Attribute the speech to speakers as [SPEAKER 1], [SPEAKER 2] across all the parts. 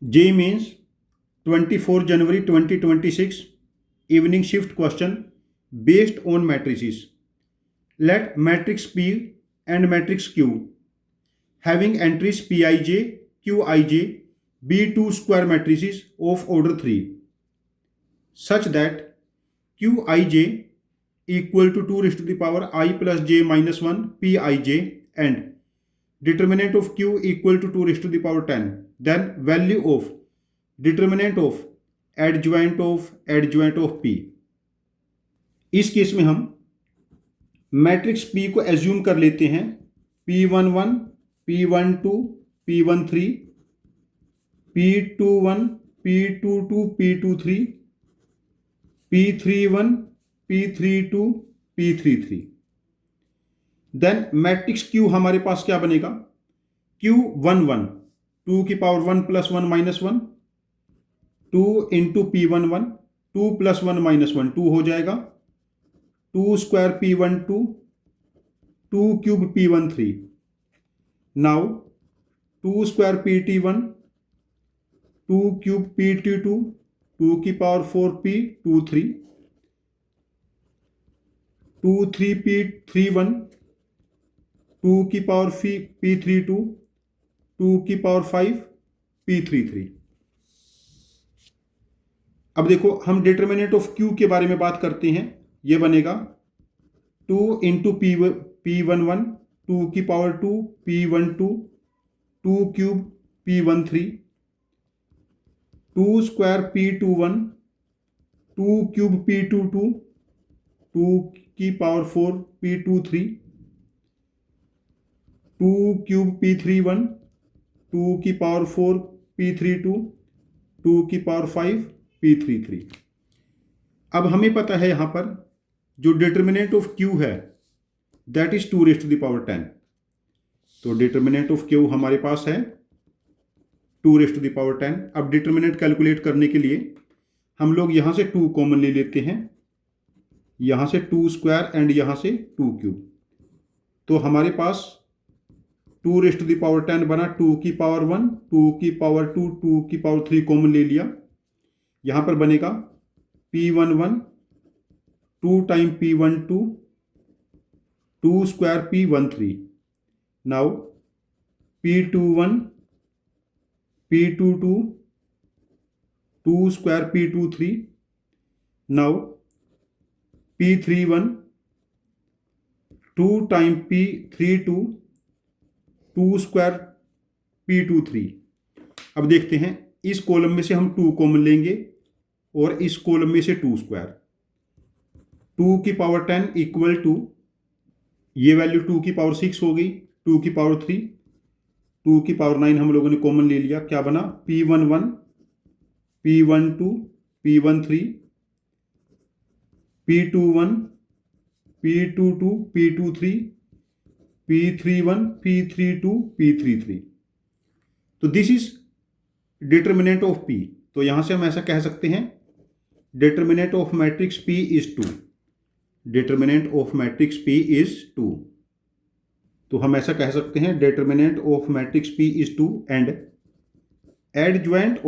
[SPEAKER 1] JEE Mains 24 January 2026 evening shift question based on matrices. Let matrix P and matrix Q having entries Pij, Qij be two square matrices of order 3 such that Qij equal to 2 raised to the power I plus j minus 1 Pij and determinant of Q equal to 2 raised to the power 10. Then value of determinant of adjoint of P. इस case में हम matrix P को assume कर लेते हैं P11, P12, P13, P21, P22, P23, P31, P32, P33. Then matrix Q हमारे पास क्या बनेगा? Q11 2 की power 1 plus 1 minus 1 2 into P11 2 plus 1 minus 1 2 हो जाएगा 2 square P12 2 cube P13. Now 2 square PT1 2 cube PT2 2 की पावर 4 P23 2 3 P31 2 की power P32 2 की power 5 P33. अब देखो हम डिटर्मिनेंट ऑफ Q के बारे में बात करते हैं. ये बनेगा 2 इंटू P11 2 की power 2 P12 2 cube P13 2 square P21 2 cube P22 2 की पावर 4 P23 2 क्यूब P31 2 की पावर 4 P32 2 की पावर 5 P33. अब हमें पता है यहां पर जो डिटर्मिनेंट ऑफ Q है that is 2 raised to the power 10. तो डिटर्मिनेंट ऑफ Q हमारे पास है 2 रेज़्ड टू द पावर 10. अब डिटर्मिनेंट कैलकुलेट करने के लिए हम लोग यहां से 2 कॉमन ले लेते हैं, यहां से 2 स्क्वायर एंड यहां से 2 क्यूब. तो हमारे पास 2 रेज़्ड टू द पावर 10 बना 2 की पावर 1 2 की पावर 2 2 की पावर 3 कॉमन ले लिया. यहां पर बनेगा P11 2 time P12 2 square P13. Now P21 P22 2 square P23. Now P31 2 time P32 2 square P23. अब देखते हैं इस कॉलम में से हम 2 कॉमन लेंगे और इस कॉलम में से 2 स्क्वायर 2 की पावर 10 इक्वल टू ये वैल्यू 2 की पावर 6 हो गई 2 की पावर 3 2 की पावर 9 हम लोगों ने कॉमन ले लिया. क्या बना P11 P12 P13 P21 P22 P23 P31 P32 P33. तो this is determinant of P. तो यहां से हम ऐसा कह सकते हैं determinant of matrix P is 2. Determinant of matrix P is 2. तो हम ऐसा कह सकते हैं determinant of matrix P is 2 and adjoint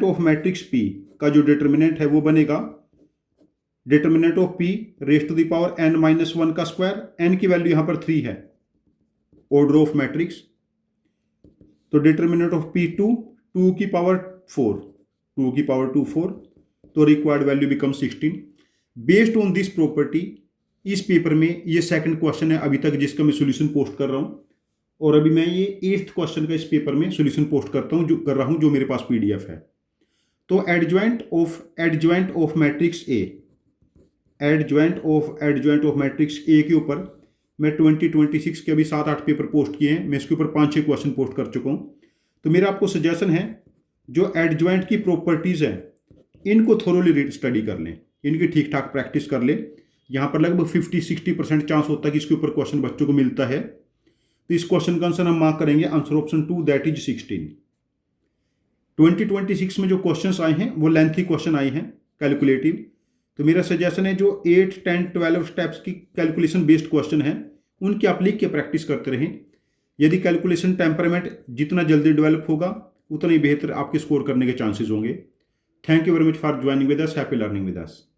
[SPEAKER 1] of matrix P का जो डिटर्मिनेंट है वो बनेगा determinant of P raised to the power n minus 1 का स्क्वायर. n की वैल्यू यहां पर 3 है ऑर्डर ऑफ मैट्रिक्स. तो डिटर्मिनेंट ऑफ P 2 की पावर 4 2 की पावर 2 4. तो required value become 16. Based on this property इस पेपर में ये सेकंड क्वेश्चन है अभी तक जिसका मैं सॉल्यूशन पोस्ट कर रहा हूं. और अभी मैं ये 8th क्वेश्चन का इस पेपर में सॉल्यूशन पोस्ट कर रहा हूं जो मेरे पास PDF है. तो adjoint of matrix A adjoint of matrix A के ऊपर मैं 2026 के अभी 7-8 पेपर पोस्ट किए हैं. मैं इसके ऊपर 5-6 क्वेश्चन पोस्ट कर चुका हूँ. तो मेरा आपको सजेशन है जो एडज्वाइंट की प्रॉपर्टीज़ हैं इनको थोरोली स्टडी कर लें, इनकी ठीक ठाक प्रैक्टिस कर लें. यहाँ पर लगभग 50-60% चांस होता है कि इसके ऊपर क्वेश्चन बच्चों को मिलता है. तो इस क्वेश्चन का आंसर हम मार्क करेंगे आंसर ऑप्शन 2 दैट इज 16. 2026 में जो क्वेश्चन आए हैं वो लेंथी क्वेश्चन आए हैं कैलकुलेटिव. तो मेरा सजेशन है जो 8, 10, 12 स्टेप्स की कैलकुलेशन बेस्ड क्वेश्चन है उनकी आप लिख के प्रैक्टिस करते रहें. यदि कैलकुलेशन टेम्परामेंट जितना जल्दी डेवलप होगा उतना ही बेहतर आपके स्कोर करने के चांसेस होंगे। Thank you very much for joining with us. Happy learning with us.